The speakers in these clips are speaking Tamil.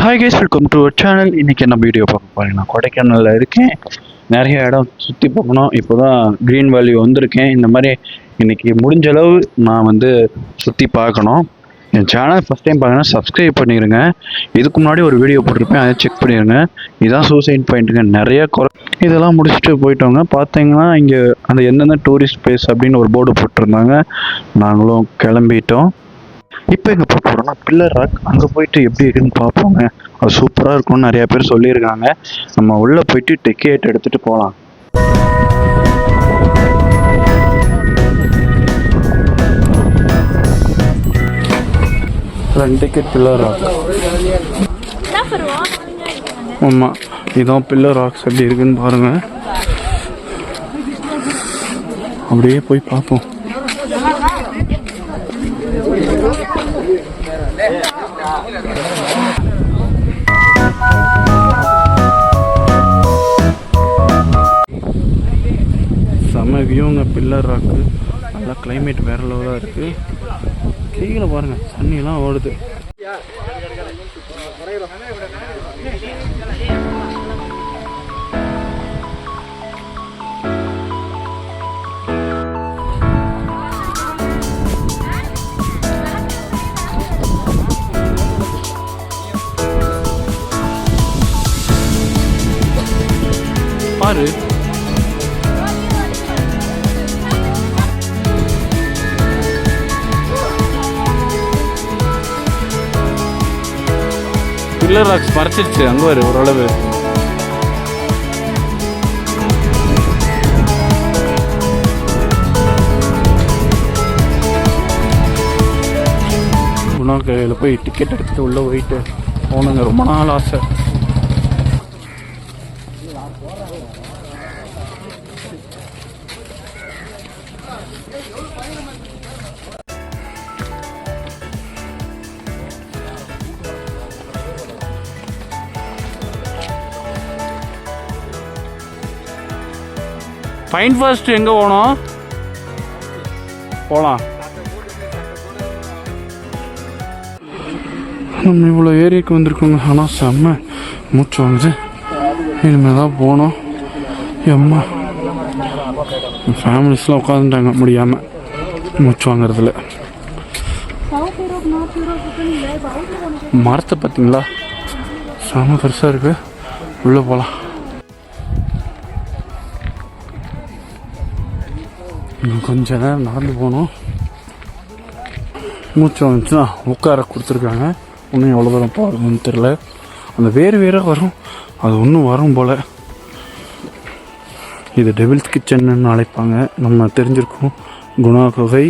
Hi guys, welcome to our channel. இன்றைக்கி என்ன வீடியோ பார்க்க போகிறீங்கன்னா, கொடைக்கானலில் இருக்கேன். நிறைய இடம் சுற்றி பார்க்கணும். இப்போ தான் க்ரீன் வேல்யூ வந்திருக்கேன். இந்த மாதிரி இன்றைக்கி முடிஞ்ச அளவு நான் சுற்றி பார்க்கணும். என் சேனல் ஃபஸ்ட் டைம் பார்த்தீங்கன்னா சப்ஸ்கிரைப் பண்ணிடுங்க. இதுக்கு முன்னாடி ஒரு வீடியோ போட்டிருப்பேன், அதை செக் பண்ணிடுங்க. இதுதான் சூசைட் பாயிண்ட்டுங்க. நிறைய இதெல்லாம் முடிச்சுட்டு போயிட்டோங்க. பார்த்தீங்கன்னா இங்கே அந்த எந்தெந்த டூரிஸ்ட் பிளேஸ் அப்படின்னு ஒரு போர்டு போட்டிருந்தாங்க. நாங்களும் கிளம்பிட்டோம். இப்போ எங்கே போக போகிறோம்னா பில்லர் ராக். அங்கே போயிட்டு எப்படி இருக்குன்னு பார்ப்போங்க. அது சூப்பராக இருக்கும்னு நிறையா பேர் சொல்லியிருக்காங்க. நம்ம உள்ளே போயிட்டு டிக்கெட் எடுத்துகிட்டு போகலாம். 2 டிக்கெட் பில்லர் ராக். ஆமாம், இதான் பில்லர் ராக்ஸ் எப்படி இருக்குன்னு பாருங்கள். அப்படியே போய் பார்ப்போம். செம வியூங்க பில்லர் ராக்கு. நல்லா கிளைமேட் வேற லெவலாக இருக்குது. கீழே பாருங்கள், தண்ணியெல்லாம் ஓடுது. பாரு, பில்லர் ராக்ஸ் மறைச்சிருச்சு. அங்கே வரு ஓரளவு. குணா கையில் போய் டிக்கெட் எடுத்துட்டு உள்ளே போயிட்டு போகணுங்க. ரொம்ப நாள் ஆசை. ஃபைன் ஃபர்ஸ்ட் எங்கே போகணும்? போகலாம். நம்ம இவ்வளோ ஏரியாவுக்கு வந்திருக்கோங்க. ஆனால் செம்ம மூச்சு வாங்குது. இனிமேல் தான் போகணும். எம்மா ஃபேமிலிஸ்லாம் உட்காந்துட்டாங்க முடியாமல் மூச்சு வாங்குறதுல. மரத்தை பார்த்தீங்களா, செம்ம பெருசாக இருக்குது. உள்ளே போகலாம். கொஞ்ச நேரம் நடந்து போகணும். மூச்சு வந்துச்சுன்னா உட்கார கொடுத்துருக்காங்க. இன்னும் எவ்வளோ தூரம் போகிறதுன்னு தெரில. அந்த வேறு வரும், அது ஒன்றும் வரும் போல். இது டெவில்ஸ் கிச்சன்னு அழைப்பாங்க. நம்ம தெரிஞ்சிருக்கோம் குணா குகை.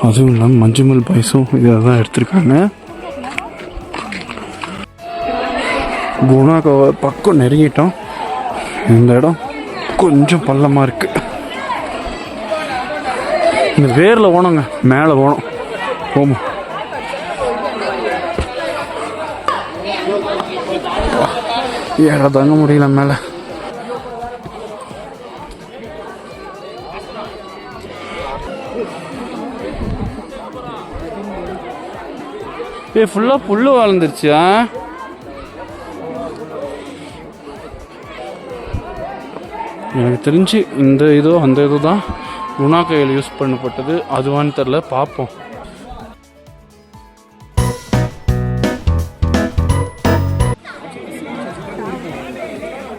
அதுவும் இல்லாமல் மஞ்சுமல் பாய்ஸும் இதை தான் எடுத்திருக்காங்க. குணா குகை பக்கம் நெருங்கிட்டோம். இந்த இடம் கொஞ்சம் பள்ளமாக இருக்கு. இந்த வேரில் போனோங்க, மேலே போனோம். போமா, ஏற தாங்க முடியல மேலே. ஃபுல்லாக புல்லு வளர்ந்துருச்சு. எனக்கு தெரிஞ்சு இந்த இதோ அந்த இதோ தான் குணா கையில் யூஸ் பண்ணப்பட்டது. அதுவான்னு தெரில, பார்ப்போம்.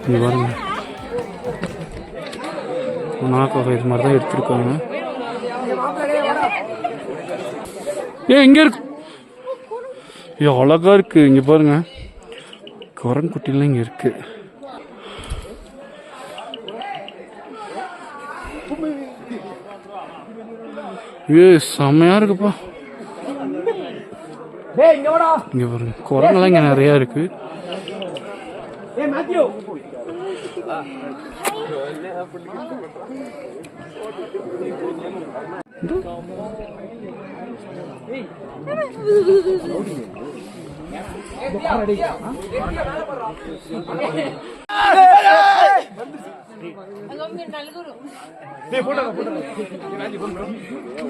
இது பாருங்க, குணா கை இது மாதிரி தான் எடுத்துருக்காங்க. இங்கே இருக்கு. அழகா இருக்கு. இங்கே பாருங்க, குரங்குட்டிலாம் இங்கே இருக்கு. செம்மையா இருக்குப்பா. இங்க பாருங்க, குரங்கெல்லாம் இங்க நிறைய இருக்கு.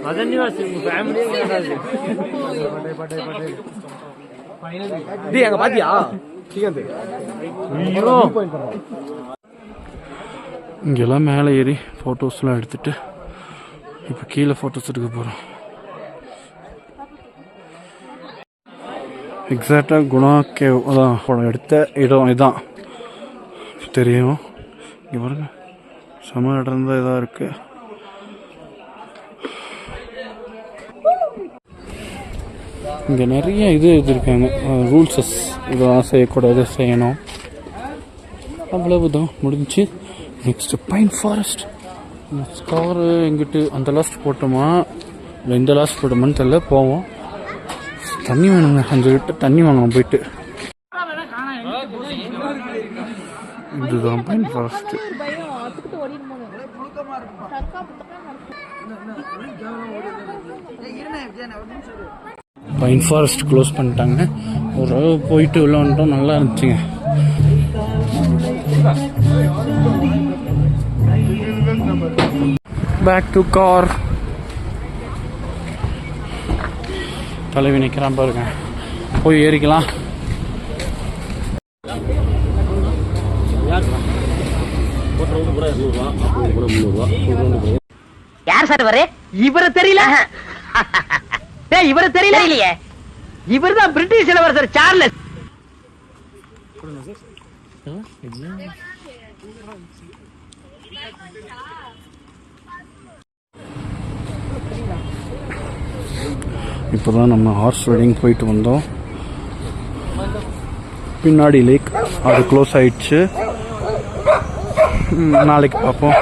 ಅದನ್ನೇ ಫ್ಯಾಮಿಲಿ டேய் அங்க பாத்தியா இங்கெல்லாம் மேலே ஏறி ஃபோட்டோஸ்லாம் எடுத்துட்டு இப்போ கீழே ஃபோட்டோஸ் எடுக்க போகிறோம். எக்ஸாக்டாக குணா கேவ் அதான் படம் எடுத்த இடம் இதுதான் தெரியும். இங்கே பாருங்க செம இடம் தான் இதாக இருக்குது. இங்கே நிறைய இது இருக்காங்க ரூல்ஸஸ், இதெல்லாம் செய்யக்கூடாது செய்யணும், அவ்வளவுதான் முடிஞ்சு. Next pine forest. காரு எங்கிட்டு அந்த லாஸ்ட் போட்டோமா இல்லை இந்த லாஸ்ட் போட்டோமான்னு தெரியல. போவோம். தண்ணி வேணுங்க, 5 லிட்டர் தண்ணி வாங்கணும் போயிட்டு. இதுதான் pine forest. Pine forest close பண்ணிட்டாங்க. ஒரு போயிட்டு உள்ள வந்துட்டோம், நல்லா இருந்துச்சுங்க. Back to car. தலைவி நிற்கிறான் பாருங்க, போய் ஏறிக்கலாம். யார் சார் வர? இவரை தெரியல. இவரை தெரியல இல்லையே. இவர் தான் பிரிட்டிஷ் இளவரசர் சார்லஸ். இப்போதான் நம்ம ஹார்ஸ் ரைடிங் போயிட்டு வந்தோம். பின்னாடி லேக் அது க்ளோஸ் ஆயிடுச்சு. நாளைக்கு பார்ப்போம்.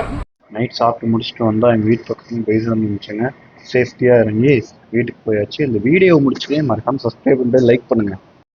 நைட் சாப்பிட்டு முடிச்சுட்டு வந்தால் எங்கள் வீட்டு பக்கத்துலையும் பேசி வந்துச்சுங்க. சேஃப்டியாக இறங்கி வீட்டுக்கு போயாச்சு. இந்த வீடியோ முடிச்சுட்டே மறக்காமல் சப்ஸ்கிரைப் பண்ணிட்டு லைக் பண்ணுங்கள்.